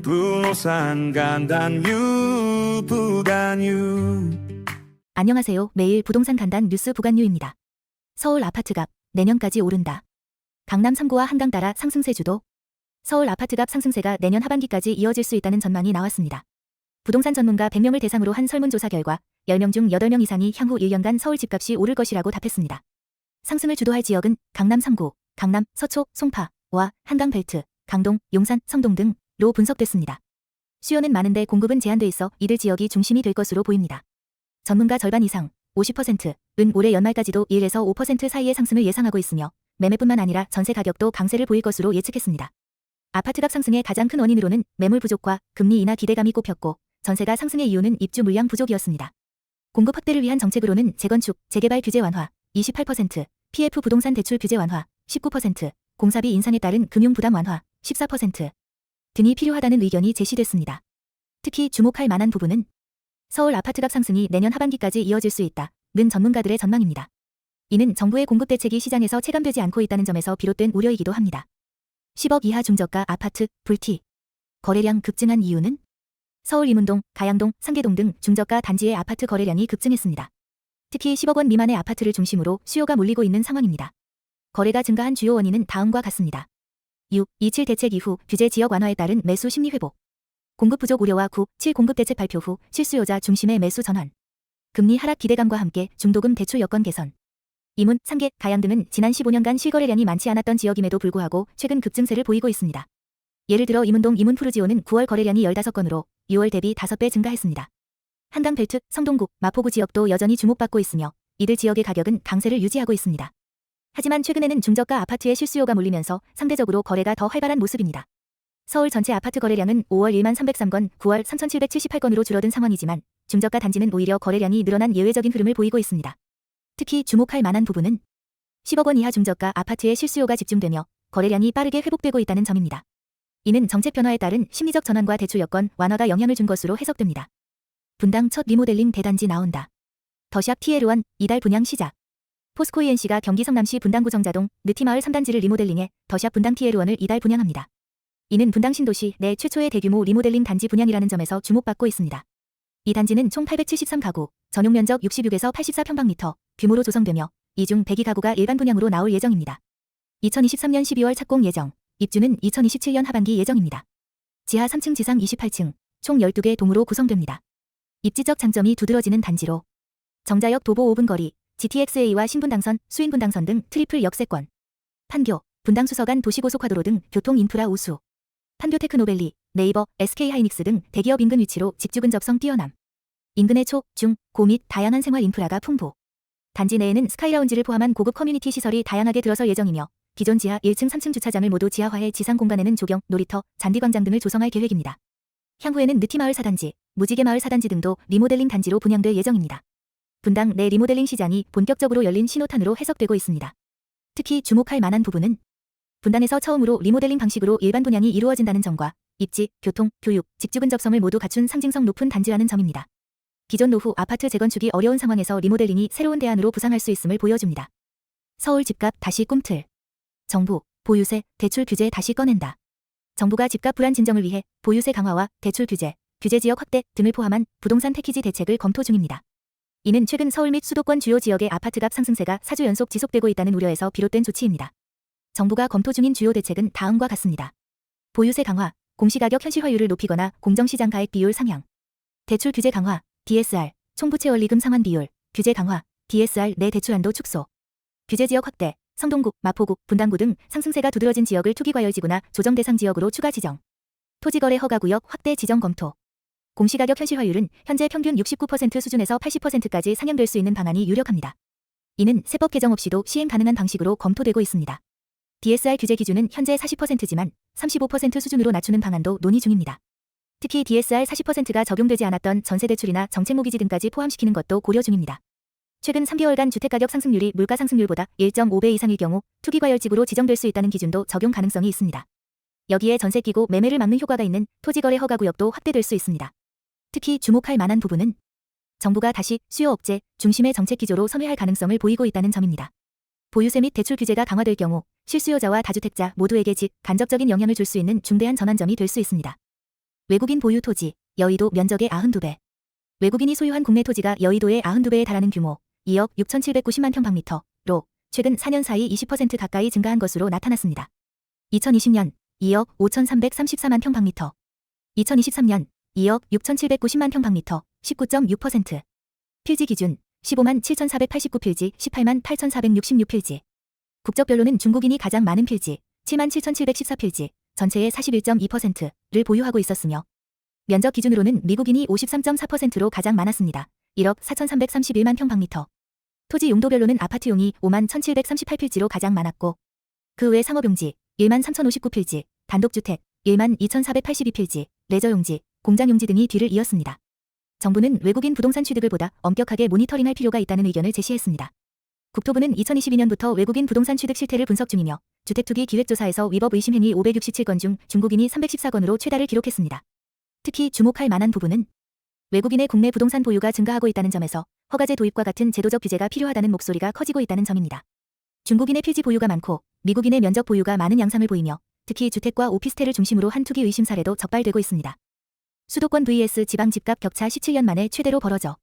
부동산 간단 부간유. 안녕하세요. 매일 부동산 간단 뉴스 부간유입니다. 서울 아파트값 내년까지 오른다. 강남 3구와 한강 따라 상승세 주도. 서울 아파트값 상승세가 내년 하반기까지 이어질 수 있다는 전망이 나왔습니다. 부동산 전문가 100명을 대상으로 한 설문조사 결과 10명 중 8명 이상이 향후 1년간 서울 집값이 오를 것이라고 답했습니다. 상승을 주도할 지역은 강남 3구, 강남, 서초, 송파와 한강벨트, 강동, 용산, 성동 등로 분석됐습니다. 수요는 많은데 공급은 제한돼 있어 이들 지역이 중심이 될 것으로 보입니다. 전문가 절반 이상, 50%은 올해 연말까지도 1에서 5% 사이의 상승을 예상하고 있으며 매매뿐만 아니라 전세 가격도 강세를 보일 것으로 예측했습니다. 아파트값 상승의 가장 큰 원인으로는 매물 부족과 금리 인하 기대감이 꼽혔고 전세가 상승의 이유는 입주 물량 부족이었습니다. 공급 확대를 위한 정책으로는 재건축, 재개발 규제 완화 28%, PF 부동산 대출 규제 완화 19%, 공사비 인상에 따른 금융 부담 완화 14% 등이 필요하다는 의견이 제시됐습니다. 특히 주목할 만한 부분은 서울 아파트값 상승이 내년 하반기까지 이어질 수 있다는 전문가들의 전망입니다. 이는 정부의 공급 대책이 시장에서 체감되지 않고 있다는 점에서 비롯된 우려이기도 합니다. 10억 이하 중저가 아파트, 불티. 거래량 급증한 이유는? 서울 이문동, 가양동, 상계동 등 중저가 단지의 아파트 거래량이 급증했습니다. 특히 10억 원 미만의 아파트를 중심으로 수요가 몰리고 있는 상황입니다. 거래가 증가한 주요 원인은 다음과 같습니다. 6. 2.7 대책 이후 규제 지역 완화에 따른 매수 심리 회복. 공급 부족 우려와 9. 7 공급 대책 발표 후 실수요자 중심의 매수 전환. 금리 하락 기대감과 함께 중도금 대출 여건 개선. 이문, 상계, 가양 등은 지난 15년간 실거래량이 많지 않았던 지역임에도 불구하고 최근 급증세를 보이고 있습니다. 예를 들어 이문동 이문푸르지오는 9월 거래량이 15건으로 6월 대비 5배 증가했습니다. 한강벨트, 성동구, 마포구 지역도 여전히 주목받고 있으며 이들 지역의 가격은 강세를 유지하고 있습니다. 하지만 최근에는 중저가 아파트의 실수요가 몰리면서 상대적으로 거래가 더 활발한 모습입니다. 서울 전체 아파트 거래량은 5월 1만 303건, 9월 3,778건으로 줄어든 상황이지만 중저가 단지는 오히려 거래량이 늘어난 예외적인 흐름을 보이고 있습니다. 특히 주목할 만한 부분은 10억 원 이하 중저가 아파트의 실수요가 집중되며 거래량이 빠르게 회복되고 있다는 점입니다. 이는 정책 변화에 따른 심리적 전환과 대출 여건 완화가 영향을 준 것으로 해석됩니다. 분당 첫 리모델링 대단지 나온다. 더샵 TL1 이달 분양 시작. 포스코 ENC가 경기 성남시 분당구 정자동 느티마을 3단지를 리모델링해 더샵 분당 TL1을 이달 분양합니다. 이는 분당 신도시 내 최초의 대규모 리모델링 단지 분양이라는 점에서 주목받고 있습니다. 이 단지는 총 873가구, 전용 면적 66에서 84평방미터 규모로 조성되며 이 중 102 가구가 일반 분양으로 나올 예정입니다. 2023년 12월 착공 예정, 입주는 2027년 하반기 예정입니다. 지하 3층 지상 28층, 총 12개 동으로 구성됩니다. 입지적 장점이 두드러지는 단지로 정자역 도보 5분 거리, GTX-A와 신분당선, 수인분당선 등 트리플 역세권, 판교, 분당수서간 도시고속화도로 등 교통 인프라 우수, 판교 테크노밸리, 네이버, SK하이닉스 등 대기업 인근 위치로 직주 근접성 뛰어남, 인근의 초, 중, 고 및 다양한 생활 인프라가 풍부. 단지 내에는 스카이라운지를 포함한 고급 커뮤니티 시설이 다양하게 들어설 예정이며 기존 지하 1층 3층 주차장을 모두 지하화해 지상 공간에는 조경, 놀이터, 잔디광장 등을 조성할 계획입니다. 향후에는 느티마을 4단지, 무지개마을 4단지 등도 리모델링 단지로 분양될 예정입니다. 분당 내 리모델링 시장이 본격적으로 열린 신호탄으로 해석되고 있습니다. 특히 주목할 만한 부분은 분당에서 처음으로 리모델링 방식으로 일반 분양이 이루어진다는 점과 입지, 교통, 교육, 직주 근접성을 모두 갖춘 상징성 높은 단지라는 점입니다. 기존 노후 아파트 재건축이 어려운 상황에서 리모델링이 새로운 대안으로 부상할 수 있음을 보여줍니다. 서울 집값 다시 꿈틀. 정부, 보유세, 대출 규제 다시 꺼낸다. 정부가 집값 불안 진정을 위해 보유세 강화와 대출 규제, 규제 지역 확대 등을 포함한 부동산 패키지 대책을 검토 중입니다. 이는 최근 서울 및 수도권 주요 지역의 아파트값 상승세가 4주 연속 지속되고 있다는 우려에서 비롯된 조치입니다. 정부가 검토 중인 주요 대책은 다음과 같습니다. 보유세 강화, 공시가격 현실화율을 높이거나 공정시장 가액 비율 상향. 대출 규제 강화, DSR, 총부채 원리금 상환 비율, 규제 강화, DSR 내 대출 한도 축소. 규제 지역 확대, 성동구, 마포구, 분당구 등 상승세가 두드러진 지역을 투기과열지구나 조정 대상 지역으로 추가 지정. 토지거래 허가구역 확대 지정 검토. 공시가격 현실화율은 현재 평균 69% 수준에서 80%까지 상향될 수 있는 방안이 유력합니다. 이는 세법 개정 없이도 시행 가능한 방식으로 검토되고 있습니다. DSR 규제 기준은 현재 40%지만 35% 수준으로 낮추는 방안도 논의 중입니다. 특히 DSR 40%가 적용되지 않았던 전세대출이나 정책모기지 등까지 포함시키는 것도 고려 중입니다. 최근 3개월간 주택가격 상승률이 물가 상승률보다 1.5배 이상일 경우 투기과열지구로 지정될 수 있다는 기준도 적용 가능성이 있습니다. 여기에 전세 끼고 매매를 막는 효과가 있는 토지거래 허가구역도 확대될 수 있습니다. 특히 주목할 만한 부분은 정부가 다시 수요 억제 중심의 정책 기조로 선회할 가능성을 보이고 있다는 점입니다. 보유세 및 대출 규제가 강화될 경우 실수요자와 다주택자 모두에게 간접적인 영향을 줄 수 있는 중대한 전환점이 될 수 있습니다. 외국인 보유 토지, 여의도 면적의 92배. 외국인이 소유한 국내 토지가 여의도의 92배에 달하는 규모, 2억 6,790만 평방미터로 최근 4년 사이 20% 가까이 증가한 것으로 나타났습니다. 2020년 2억 5,334만 평방미터, 2023년 2억 6,790만 평방미터, 19.6%. 필지 기준 15만 7,489필지, 18만 8,466필지. 국적별로는 중국인이 가장 많은 필지, 7만 7,714필지, 전체의 41.2%를 보유하고 있었으며 면적 기준으로는 미국인이 53.4%로 가장 많았습니다. 1억 4,331만 평방미터. 토지 용도별로는 아파트용이 5만 1,738필지로 가장 많았고 그 외 상업용지 1만 3,059필지, 단독주택 1만 2,482필지, 레저용지, 공장용지 등이 뒤를 이었습니다. 정부는 외국인 부동산 취득을 보다 엄격하게 모니터링할 필요가 있다는 의견을 제시했습니다. 국토부는 2022년부터 외국인 부동산 취득 실태를 분석 중이며 주택투기 기획조사에서 위법 의심 행위 567건 중 중국인이 314건으로 최다를 기록했습니다. 특히 주목할 만한 부분은 외국인의 국내 부동산 보유가 증가하고 있다는 점에서 허가제 도입과 같은 제도적 규제가 필요하다는 목소리가 커지고 있다는 점입니다. 중국인의 필지 보유가 많고 미국인의 면적 보유가 많은 양상을 보이며 특히 주택과 오피스텔을 중심으로 한 투기 의심 사례도 적발되고 있습니다. 수도권 vs 지방 집값 격차 17년 만에 최대로 벌어져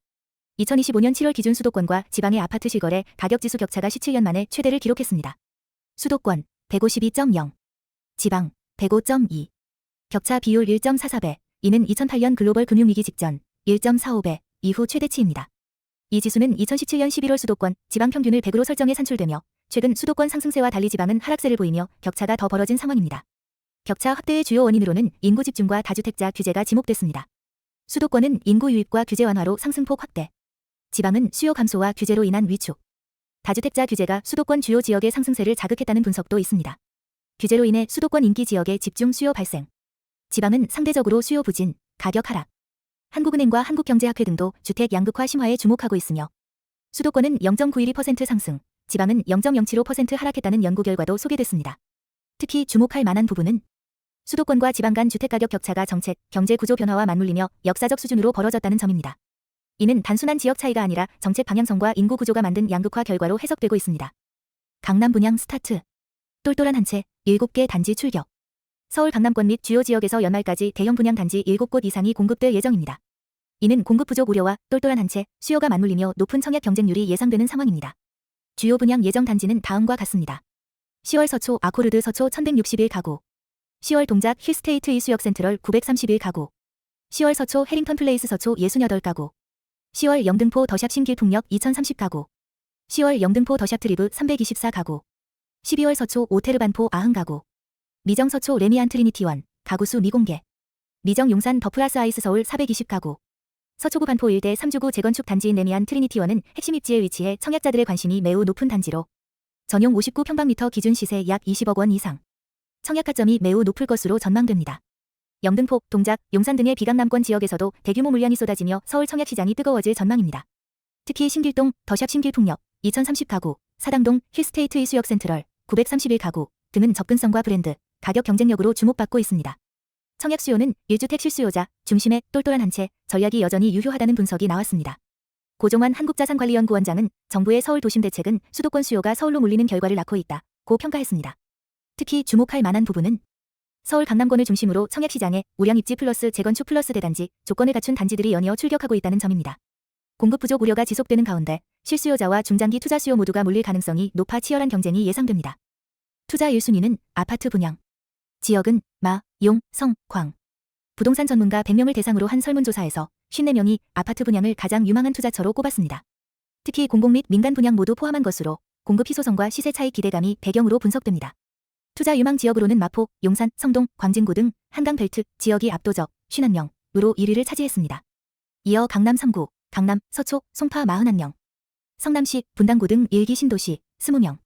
2025년 7월 기준 수도권과 지방의 아파트 실거래 가격지수 격차가 17년 만에 최대를 기록했습니다. 수도권 152.0, 지방 105.2. 격차 비율 1.44배, 이는 2008년 글로벌 금융위기 직전 1.45배 이후 최대치입니다. 이 지수는 2017년 11월 수도권, 지방 평균을 100으로 설정해 산출되며 최근 수도권 상승세와 달리 지방은 하락세를 보이며 격차가 더 벌어진 상황입니다. 격차 확대의 주요 원인으로는 인구 집중과 다주택자 규제가 지목됐습니다. 수도권은 인구 유입과 규제 완화로 상승폭 확대, 지방은 수요 감소와 규제로 인한 위축, 다주택자 규제가 수도권 주요 지역의 상승세를 자극했다는 분석도 있습니다. 규제로 인해 수도권 인기 지역의 집중 수요 발생, 지방은 상대적으로 수요 부진, 가격 하락. 한국은행과 한국경제학회 등도 주택 양극화 심화에 주목하고 있으며 수도권은 0.912% 상승, 지방은 0.075% 하락했다는 연구 결과도 소개됐습니다. 특히 주목할 만한 부분은 수도권과 지방 간 주택가격 격차가 정책, 경제 구조 변화와 맞물리며 역사적 수준으로 벌어졌다는 점입니다. 이는 단순한 지역 차이가 아니라 정책 방향성과 인구 구조가 만든 양극화 결과로 해석되고 있습니다. 강남 분양 스타트. 똘똘한 한 채, 7개 단지 출격. 서울 강남권 및 주요 지역에서 연말까지 대형 분양 단지 7곳 이상이 공급될 예정입니다. 이는 공급 부족 우려와 똘똘한 한 채, 수요가 맞물리며 높은 청약 경쟁률이 예상되는 상황입니다. 주요 분양 예정 단지는 다음과 같습니다. 10월 서초 아코르드 서초 1161가구, 10월 동작 힐스테이트 이수역 센트럴 931가구, 10월 서초 해링턴 플레이스 서초 68가구, 10월 영등포 더샵 신길풍역 2030가구, 10월 영등포 더샵 트리브 324가구, 12월 서초 오테르 반포 90가구, 미정 서초 레미안 트리니티원, 가구수 미공개, 미정 용산 더 플러스 아이스 서울 420가구, 서초구 반포 일대 3주구 재건축 단지인 레미안 트리니티원은 핵심 입지에 위치해 청약자들의 관심이 매우 높은 단지로 전용 59평방미터 기준 시세 약 20억 원 이상, 청약 가점이 매우 높을 것으로 전망됩니다. 영등포, 동작, 용산 등의 비강남권 지역에서도 대규모 물량이 쏟아지며 서울 청약시장이 뜨거워질 전망입니다. 특히 신길동, 더샵 신길풍역, 2030가구, 사당동, 힐스테이트 이수역 센트럴, 931가구 등은 접근성과 브랜드, 가격 경쟁력으로 주목받고 있습니다. 청약 수요는 1주택 실수요자 중심의 똘똘한 한 채, 전략이 여전히 유효하다는 분석이 나왔습니다. 고종환 한국자산관리연구원장은 정부의 서울 도심 대책은 수도권 수요가 서울로 몰리는 결과를 낳고 있다고 평가했습니다. 특히 주목할 만한 부분은 서울 강남권을 중심으로 청약시장에 우량 입지 플러스 재건축 플러스 대단지, 조건을 갖춘 단지들이 연이어 출격하고 있다는 점입니다. 공급 부족 우려가 지속되는 가운데 실수요자와 중장기 투자 수요 모두가 몰릴 가능성이 높아 치열한 경쟁이 예상됩니다. 투자 1순위는 아파트 분양. 지역은 마, 용, 성, 광. 부동산 전문가 100명을 대상으로 한 설문조사에서 54명이 아파트 분양을 가장 유망한 투자처로 꼽았습니다. 특히 공공 및 민간 분양 모두 포함한 것으로 공급 희소성과 시세 차익 기대감이 배경으로 분석됩니다. 투자 유망 지역으로는 마포, 용산, 성동, 광진구 등 한강 벨트 지역이 압도적 51명으로 1위를 차지했습니다. 이어 강남 3구, 강남, 서초, 송파 41명, 성남시, 분당구 등 1기 신도시 20명,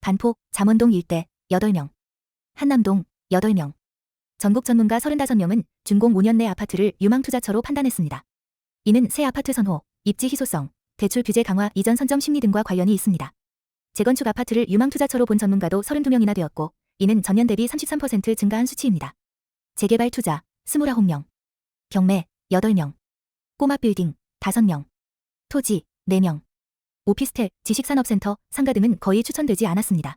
반포, 잠원동 일대 8명, 한남동 8명. 전국 전문가 35명은 준공 5년 내 아파트를 유망 투자처로 판단했습니다. 이는 새 아파트 선호, 입지 희소성, 대출 규제 강화 이전 선점 심리 등과 관련이 있습니다. 재건축 아파트를 유망 투자처로 본 전문가도 32명이나 되었고 이는 전년 대비 33% 증가한 수치입니다. 재개발 투자 29명, 경매 8명, 꼬마 빌딩 5명, 토지 4명, 오피스텔, 지식산업센터, 상가 등은 거의 추천되지 않았습니다.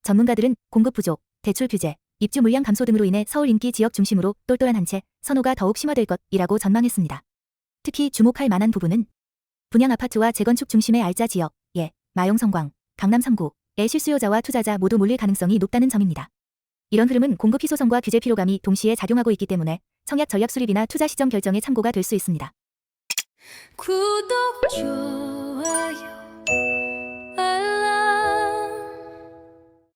전문가들은 공급 부족, 대출 규제, 입주 물량 감소 등으로 인해 서울 인기 지역 중심으로 똘똘한 한 채 선호가 더욱 심화될 것이라고 전망했습니다. 특히 주목할 만한 부분은 분양 아파트와 재건축 중심의 알짜 지역, 마용 성광, 강남 3구의 실수요자와 투자자 모두 몰릴 가능성이 높다는 점입니다. 이런 흐름은 공급 희소성과 규제 피로감이 동시에 작용하고 있기 때문에 청약 전략 수립이나 투자 시점 결정에 참고가 될 수 있습니다. 구독, 좋아요